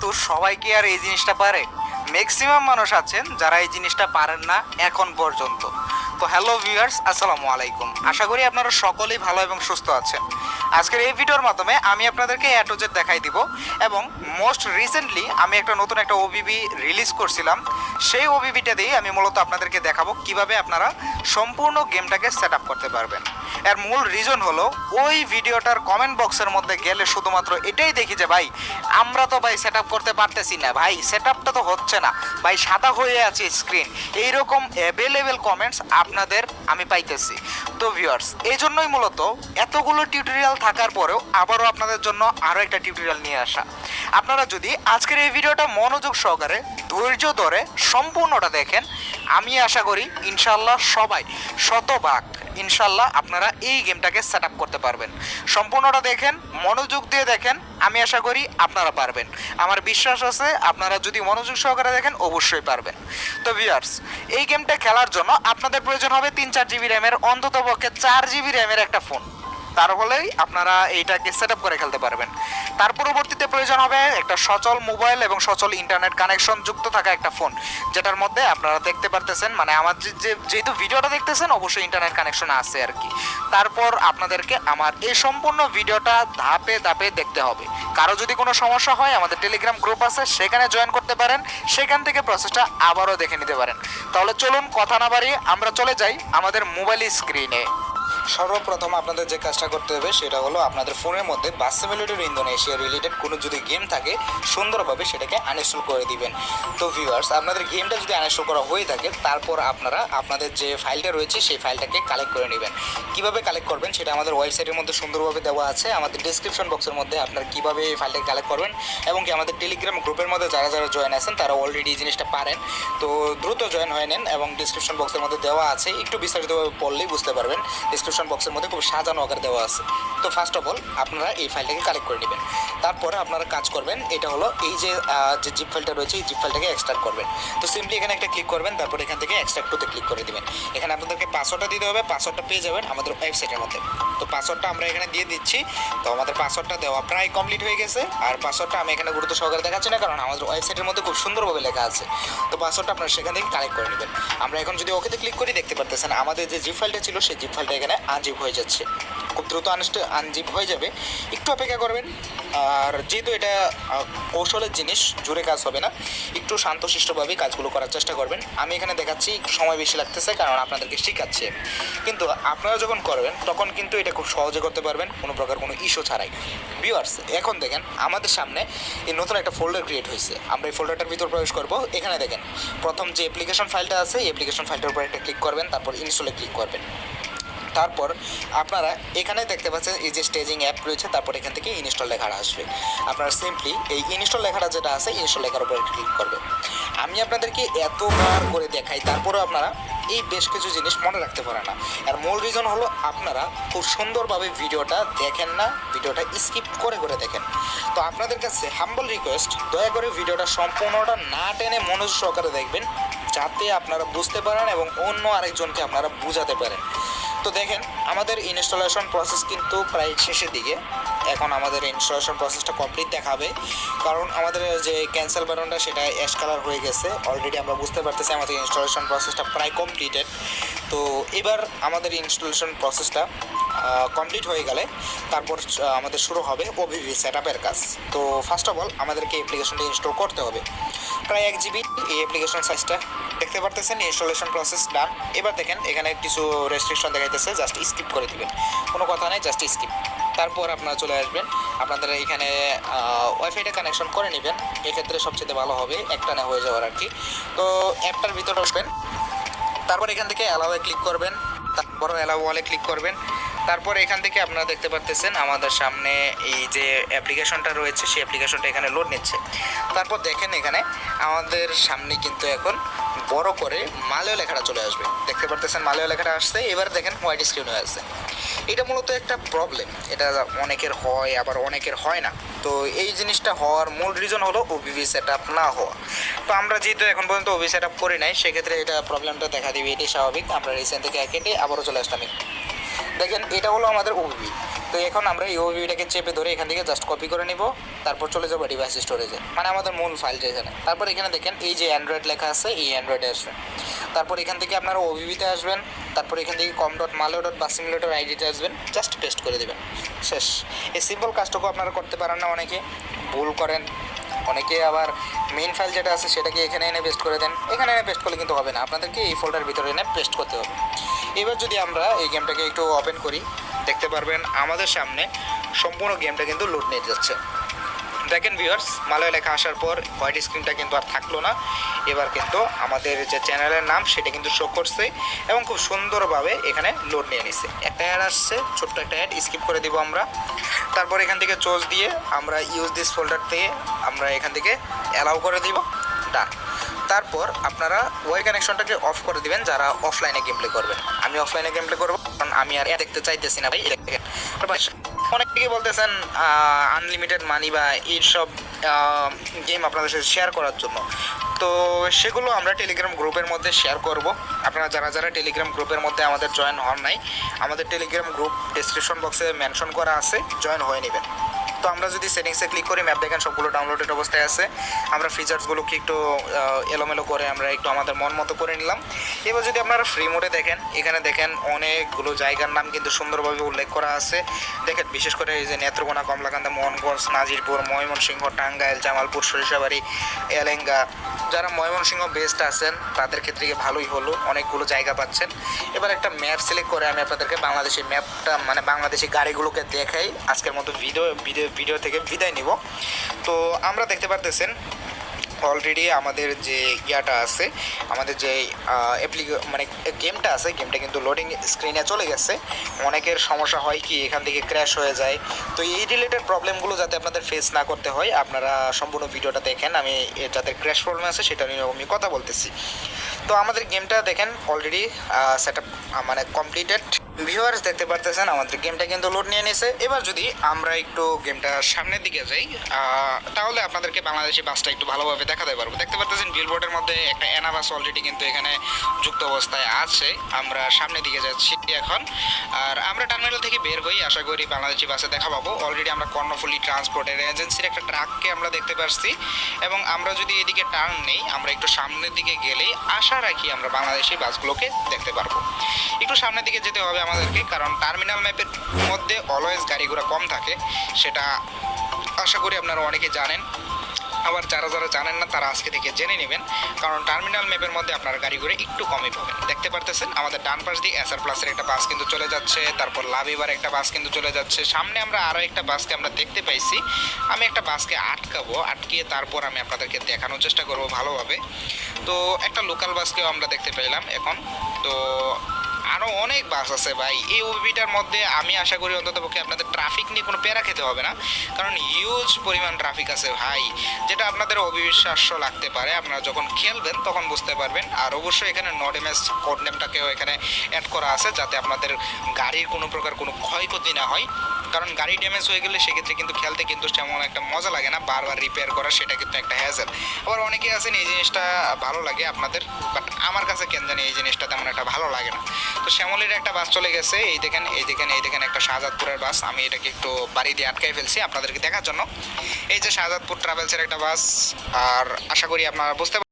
কিন্তু সবাই কি আর এই জিনিসটা পারে? ম্যাক্সিমাম মানুষ আছেন যারা এই জিনিসটা পারেন না এখন পর্যন্ত। তো হ্যালো ভিউয়ার্স, আসসালামু আলাইকুম। আশা করি আপনারা সকলেই ভালো এবং সুস্থ আছেন। আজকের এই ভিডিওর মাধ্যমে আমি আপনাদেরকে এ টু জেড দেখাই দিব এবং মোস্ট রিসেন্টলি আমি একটা নতুন ওবিবি রিলিজ করছিলাম। সেই ওবিবিটা দিয়ে আমি মূলত আপনাদেরকে দেখাবো কিভাবে আপনারা সম্পূর্ণ গেমটাকে সেট আপ করতে পারবেন। এর মূল রিজন হলো ওই ভিডিওটার কমেন্ট বক্সের মধ্যে গেলে শুধুমাত্র এটাই দেখি যে ভাই আমরা তো ভাই সেট আপ করতে পারতেছি না, ভাই সেট আপটা তো হচ্ছে না, ভাই সাদা হয়ে আছে স্ক্রিন, এইরকম অ্যাভেলেবেল কমেন্টস আপনাদের আমি পাইতেছি। তো ভিউয়ার্স, এই জন্যই মূলত এতগুলো টিউটোরিয়াল থাকার পরেও আবারও আপনাদের জন্য আরও একটা টিউটোরিয়াল নিয়ে আসা। আপনারা যদি আজকের এই ভিডিওটা মনোযোগ সহকারে ধৈর্য ধরে সম্পূর্ণটা দেখেন, আমি আশা করি ইনশাল্লাহ সবাই শতভাগ ইনশাল্লাহ আপনারা এই গেমটাকে সেট আপ করতে পারবেন। সম্পূর্ণটা দেখেন, মনোযোগ দিয়ে দেখেন, আমি আশা করি আপনারা পারবেন। আমার বিশ্বাস আছে আপনারা যদি মনোযোগ সহকারে দেখেন অবশ্যই পারবেন। তো ভিউয়ার্স, এই গেমটা খেলার জন্য আপনাদের প্রয়োজন হবে 3-4 জিবি র্যামের, অন্তত পক্ষে 4 জিবি র্যামের একটা ফোন। তার ফলেই আপনারা এইটাকে সেট আপ করে খেলতে পারবেন। তার পরবর্তীতে প্রয়োজন হবে একটা সচল মোবাইল এবং সচল ইন্টারনেট কানেকশন যুক্ত থাকা একটা ফোন, যেটার মধ্যে আপনারা দেখতে পারতেছেন, মানে আমার যেহেতু ভিডিওটা দেখতেছেন অবশ্যই ইন্টারনেট কানেকশন আছে আর কি। তারপর আপনাদেরকে আমার এই সম্পূর্ণ ভিডিওটা ধাপে ধাপে দেখতে হবে। কারো যদি কোনো সমস্যা হয় আমাদের টেলিগ্রাম গ্রুপ আছে, সেখানে জয়েন করতে পারেন, সেখান থেকে প্রসেসটা আবারও দেখে নিতে পারেন। তাহলে চলুন কথা না বাড়িয়ে আমরা চলে যাই আমাদের মোবাইল স্ক্রিনে। সর্বপ্রথম আপনাদের যে কাজটা করতে হবে সেটা হলো আপনাদের ফোনের মধ্যে বাস সিমুলেটর ইন্দোনেশিয়া রিলেটেড কোনো যদি গেম থাকে সুন্দরভাবে সেটাকে আনইনস্টল করে দিবেন। তো ভিউয়ার্স, আপনাদের গেমটা যদি আনইনস্টল করা হয়ে থাকে তারপর আপনারা আপনাদের যে ফাইলটা রয়েছে সেই ফাইলটাকে কালেক্ট করে নেবেন। কিভাবে কালেক্ট করবেন সেটা আমাদের ওয়েবসাইটের মধ্যে সুন্দরভাবে দেওয়া আছে। আমাদের ডিসক্রিপশন বক্সের মধ্যে আপনারা কীভাবে এই ফাইলটাকে কালেক্ট করবেন এবং কি আমাদের টেলিগ্রাম গ্রুপের মধ্যে যারা যারা জয়েন আছেন তারা অলরেডি এই জিনিসটা পারেন। তো দ্রুত জয়েন হয়ে নেন এবং ডিসক্রিপশন বক্সের মধ্যে দেওয়া আছে, একটু বিস্তারিতভাবে পড়লেই বুঝতে পারবেন। ডিসক্রিপশন বক্সের মধ্যে খুব সাজানো আকার দেওয়া আছে। তো ফার্স্ট অফ অল আপনারা এই ফাইলটাকে কালেক্ট করে নেবেন। তারপরে আপনারা কাজ করবেন, এটা হলো এই যে জিপ ফাইলটা রয়েছে এই জিপ ফাইলটাকে এক্সট্রাক্ট করবেন। তো সিম্পলি এখানে একটা ক্লিক করবেন, তারপর এখান থেকে এক্সট্রাক্ট টুতে ক্লিক করে দিবেন। এখানে আপনাদেরকে পাসওয়ার্ডটা দিতে হবে, পাসওয়ার্ডটা পেয়ে যাবেন আমাদের ওয়েবসাইটের মধ্যে। তো পাসওয়ার্ডটা আমরা এখানে দিয়ে দিচ্ছি। তো আমাদের পাসওয়ার্ডটা দেওয়া প্রায় কমপ্লিট হয়ে গেছে। আর পাসওয়ার্ডটা আমি এখানে গুরুত্ব সহকারে দেখাচ্ছি না, কারণ আমাদের ওয়েবসাইটের মধ্যে খুব সুন্দরভাবে লেখা আছে। তো পাসওয়ার্ডটা আপনারা সেখান থেকে কালেক্ট করে নেবেন। আমরা এখন যদি ওকেতে ক্লিক করি দেখতে পারতেছেন আমাদের যে জিপ ফাইলটা ছিল সেই জিপ ফাইলটা এখানে আনজিপ হয়ে যাচ্ছে। খুব দ্রুত আনজিপ হয়ে যাবে, একটু অপেক্ষা করবেন। আর যেহেতু এটা কৌশলের জিনিস, জোরে কাজ হবে না, একটু শান্তশিষ্টভাবেই কাজগুলো করার চেষ্টা করবেন। আমি এখানে দেখাচ্ছি একটু সময় বেশি লাগতেছে কারণ আপনাদেরকে শেখাচ্ছি, কিন্তু আপনারা যখন করবেন তখন কিন্তু এটা খুব সহজে করতে পারবেন কোনো প্রকার কোনো ইস্যু ছাড়াই। ভিউয়ার্স, এখন দেখেন আমাদের সামনে এই নতুন একটা ফোল্ডার ক্রিয়েট হয়েছে। আমরা এই ফোল্ডারটার ভিতর প্রবেশ করব। এখানে দেখেন প্রথম যে অ্যাপ্লিকেশন ফাইলটা আছে এই অ্যাপ্লিকেশন ফাইলটার উপর একটা ক্লিক করবেন, তারপর ইনস্টলে ক্লিক করবেন। তারপর আপনারা এখানে দেখতে পাচ্ছেন এই যে স্টেজিং অ্যাপ রয়েছে, তারপর এখান থেকে ইনস্টল লেখাটা আসবে। আপনারা সিম্পলি এই ইনস্টল লেখাটা যেটা আছে ইনস্টল লেখার উপর ক্লিক করবেন। আমি আপনাদেরকে এতবার করে দেখাই, তারপরেও আপনারা এই বেশ কিছু জিনিস মনে রাখতে পারে না। আর মূল রিজন হলো আপনারা খুব সুন্দরভাবে ভিডিওটা দেখেন না, ভিডিওটা স্কিপ করে করে দেখেন। তো আপনাদের কাছে হাম্বল রিকোয়েস্ট, দয়া করে ভিডিওটা সম্পূর্ণটা না টেনে মনোযোগ সহকারে দেখবেন, যাতে আপনারা বুঝতে পারেন এবং অন্য আরেকজনকে আপনারা বুঝাতে পারেন। তো দেখেন আমাদের ইনস্টলেশন প্রসেস কিন্তু প্রায় শেষের দিকে। এখন আমাদের ইনস্টলেশন প্রসেসটা কমপ্লিট দেখাবে, কারণ আমাদের যে ক্যান্সেল বাটনটা সেটা অ্যাশ কালার হয়ে গেছে অলরেডি। আমরা বুঝতে পারতেছি আমাদের ইনস্টলেশন প্রসেসটা প্রায় কমপ্লিটেড। তো এবার আমাদের ইনস্টলেশন প্রসেসটা কমপ্লিট হয়ে গেলে তারপর আমাদের শুরু হবে ওবিবি সেট আপের কাজ। তো ফার্স্ট অফ অল আমাদেরকে অ্যাপ্লিকেশনটা ইনস্টল করতে হবে। প্রায় 1 জিবি এই অ্যাপ্লিকেশন সাইজটা দেখতে পারতেছেন। ইনস্টলেশন প্রসেস ডান। এবার দেখেন এখানে কিছু রেস্ট্রিকশন দেখাইতেছে, জাস্ট স্কিপ করে দিবেন, কোনো কথা নেই, জাস্ট স্কিপ। তারপর আপনারা চলে আসবেন, আপনাদের এখানে ওয়াইফাইটা কানেকশন করে নেবেন, এক্ষেত্রে সবচেয়ে ভালো হবে, একটানে হয়ে যাওয়ার আর কি। তো অ্যাপটার ভিতরে আসবেন, তারপর এখান থেকে অ্যালাওয়ে ক্লিক করবেন, তারপর অ্যালাও ওয়ালে ক্লিক করবেন। তারপর এখান থেকে আপনারা দেখতে পারতেছেন আমাদের সামনে এই যে অ্যাপ্লিকেশনটা রয়েছে সেই অ্যাপ্লিকেশনটা এখানে লোড নিচ্ছে। তারপর দেখেন এখানে আমাদের সামনে কিন্তু এখন বড় করে মালয় লেখাটা চলে আসবে, দেখতে পারতেছেন মালয় লেখাটা আসছে। এবার দেখেন হোয়াইট স্ক্রিন হয়ে আছে। এটা মূলত একটা প্রবলেম, এটা অনেকের হয় আবার অনেকের হয় না। তো এই জিনিসটা হওয়ার মূল রিজন হলো ওবিবি সেট আপ না হওয়া। তো আমরা যেহেতু এখন পর্যন্ত ওবিবি সেট আপ করি নাই, সেক্ষেত্রে এটা প্রবলেমটা দেখা দিবে, এটাই স্বাভাবিক। আমরা রিসেন্ট থেকে কেটে আবারও চলে আসলাম। দেখেন এটা হলো আমাদের ওবিবি। তো এখন আমরা এই ওবিটাকে চেপে ধরে এখান থেকে জাস্ট কপি করে নিব, তারপর চলে যাবো ডিভাইস স্টোরেজে, মানে আমাদের মূল ফাইলটা এখানে। তারপর এখানে দেখেন এই যে অ্যান্ড্রয়েড লেখা আছে, এই অ্যান্ড্রয়েডে আসবেন। তারপর এখান থেকে আপনারা ওবিবিতে আসবেন, তারপর এখান থেকে com.malo.bus.simulator আইডিতে আসবেন, জাস্ট পেস্ট করে দেবেন, শেষ। এই সিম্পল কাজটুকু আপনারা করতে পারেন না, অনেকে ভুল করেন, অনেকে আবার মেইন ফাইল যেটা আছে সেটাকে এখানে এনে পেস্ট করে দেন। এখানে এনে পেস্ট করলে কিন্তু হবে না, আপনাদেরকে এই ফোল্ডার ভিতরে এনে পেস্ট করতে হবে। এবার যদি আমরা এই গেমটাকে একটু ওপেন করি, দেখতে পারবেন আমাদের সামনে সম্পূর্ণ গেমটা কিন্তু লোড নিয়ে যাচ্ছে। দেখেন ভিউয়ার্স, মালয় লেখা আসার পর হোয়াইট স্ক্রিনটা কিন্তু আর থাকলো না, এবার কিন্তু আমাদের যে চ্যানেলের নাম সেটা কিন্তু শো করছে এবং খুব সুন্দরভাবে এখানে লোড নিয়ে নিছে। একটা অ্যাড আসছে, ছোট্ট একটা অ্যাড, স্কিপ করে দিব আমরা। তারপর এখান থেকে চোজ দিয়ে আমরা ইউজ দিস ফোল্ডার থেকে আমরা এখান থেকে অ্যালাউ করে দিব, ডান। তারপর আপনারা ওয়াই কানেকশনটাকে অফ করে দিবেন যারা অফলাইনে গেম প্লে করবেন। আমি অফলাইনে গেম প্লে করবো, কারণ আমি আর দেখতে চাইতেছি না ভাই। অনেকেই বলতেছেন আনলিমিটেড মানি বা এইসব গেম আপনাদের সাথে শেয়ার করার জন্য, তো সেগুলো আমরা টেলিগ্রাম গ্রুপের মধ্যে শেয়ার করব। আপনারা যারা যারা টেলিগ্রাম গ্রুপের মধ্যে আমাদের জয়েন হন নাই, আমাদের টেলিগ্রাম গ্রুপ ডেসক্রিপশন বক্সে মেনশন করা আছে, জয়েন হয়ে নেবেন। তো আমরা যদি সেটিংসে ক্লিক করি, ম্যাপ দেখেন সবগুলো ডাউনলোডেড অবস্থায় আছে। আমরা ফিচার্সগুলোকে একটু এলোমেলো করে আমরা একটু আমাদের মন মতো করে নিলাম। এবার যদি আপনারা ফ্রি মোডে দেখেন, এখানে দেখেন অনেকগুলো জায়গার নাম কিন্তু সুন্দরভাবে উল্লেখ করা আছে। দেখেন বিশেষ করে এই যে নেত্রকোনা, কমলাকান্দা, মোহনগঞ্জ, নাজিরপুর, ময়মনসিংহ, টাঙ্গাইল, জামালপুর, সরিষাবাড়ি, এলেঙ্গা। যারা ময়মনসিংহ বেস্ট আছেন তাদের ক্ষেত্রে ভালোই হলো, অনেকগুলো জায়গা পাচ্ছেন। এবার একটা ম্যাপ সিলেক্ট করে আমি আপনাদেরকে বাংলাদেশি ম্যাপটা, মানে বাংলাদেশি গাড়িগুলোকে দেখাই। আজকের মতো ভিডিও থেকে বিদায় নিব। তো আমরা দেখতে পারতেছেন অলরেডি আমাদের যে ইয়াটা আছে, আমাদের যে মানে গেমটা আছে, গেমটা কিন্তু লোডিং স্ক্রিনে চলে গেছে। অনেকের সমস্যা হয় কি, এখান থেকে ক্র্যাশ হয়ে যায়। তো এই রিলেটেড প্রবলেমগুলো যাতে আপনাদের ফেস না করতে হয়, আপনারা সম্পূর্ণ ভিডিওটা দেখেন। আমি যাদের ক্র্যাশ প্রবলেম আছে সেটা নিয়ে আমি কথা বলতেছি। তো আমাদের গেমটা দেখেন অলরেডি সেট আপ মানে কমপ্লিটেড। ভিউয়ার্স দেখতে পারতেছেন আমাদের গেমটা কিন্তু লোড নিয়ে নিয়েছে। এবার যদি আমরা একটু গেমটা সামনের দিকে যাই, তাহলে আপনাদেরকে বাংলাদেশি বাসটা একটু ভালোভাবে দেখাতে পারবো। দেখতে পারতেছেন বিলবোর্ডের মধ্যে একটা এনা বাস অলরেডি কিন্তু এখানে যুক্ত অবস্থায় আছে। আমরা সামনের দিকে যাচ্ছি এখন, আর আমরা টার্মিনাল থেকে বের হই, আশা করি বাংলাদেশি বাসে দেখা পাবো। অলরেডি আমরা কর্ণফুলী ট্রান্সপোর্টের এজেন্সির একটা ট্রাককে আমরা দেখতে পাচ্ছি, এবং আমরা যদি এদিকে টার্ন নেই, আমরা একটু সামনের দিকে গেলেই আশা রাখি আমরা বাংলাদেশি বাসগুলোকে দেখতে পারবো। একটু সামনের দিকে যেতে হবে আমাদেরকে, কারণ টার্মিনাল ম্যাপের মধ্যে অলওয়েজ গাড়ি ঘোড়া কম থাকে, সেটা আশা করি আপনারা অনেকে জানেন। আবার যারা যারা জানেন না তারা আজকে থেকে জেনে নেবেন, কারণ টার্মিনাল ম্যাপের মধ্যে আপনার গাড়ি ঘুরে একটু কমই পাবেন। দেখতে পারতেছেন আমাদের ডান পাশ দিয়ে এসআর প্লাসের একটা বাস কিন্তু চলে যাচ্ছে, তারপর লাভিবার একটা বাস কিন্তু চলে যাচ্ছে। সামনে আমরা আরও একটা বাসকে আমরা দেখতে পাইছি। আমি একটা বাসকে আটকিয়ে তারপর আমি আপনাদেরকে দেখানোর চেষ্টা করব ভালোভাবে। তো একটা লোকাল বাসকেও আমরা দেখতে পেলাম এখন। তো আরও অনেক বাস আছে ভাই এই ওবিটার মধ্যে। আমি আশা করি অন্ততপক্ষে আপনাদের ট্রাফিক নিয়ে কোনো প্যারা খেতে হবে না, কারণ হিউজ পরিমাণ ট্রাফিক আছে ভাই, যেটা আপনাদের অবিশ্বাস্য লাগতে পারে। আপনারা যখন খেলবেন তখন বুঝতে পারবেন। আর অবশ্যই এখানে নট এমএস কোড নেমটাকেও এখানে অ্যাড করা আছে, যাতে আপনাদের গাড়ির কোনো প্রকার কোনো ক্ষয়ক্ষতি না হয়। কারণ গাড়ি ড্যামেজ হয়ে গেলে সেক্ষেত্রে কিন্তু খেলতে কিন্তু তেমন একটা মজা লাগে না, বারবার রিপেয়ার করা সেটা কিন্তু একটা হ্যাজেল। আবার অনেকে আছেন এই জিনিসটা ভালো লাগে আপনাদের, বাট আমার কাছে কেন জানি এই জিনিসটা তেমন একটা ভালো লাগে না। তো শ্যামলীর একটা বাস চলে গেছে, এই দেখেন একটা শাহজাদপুরের বাস। আমি এটাকে একটু বাড়ি দিয়ে আটকাই ফেলছি আপনাদেরকে দেখার জন্য। এই যে শাহজাদপুর ট্রাভেলসের একটা বাস, আর আশা করি আপনারা বুঝতে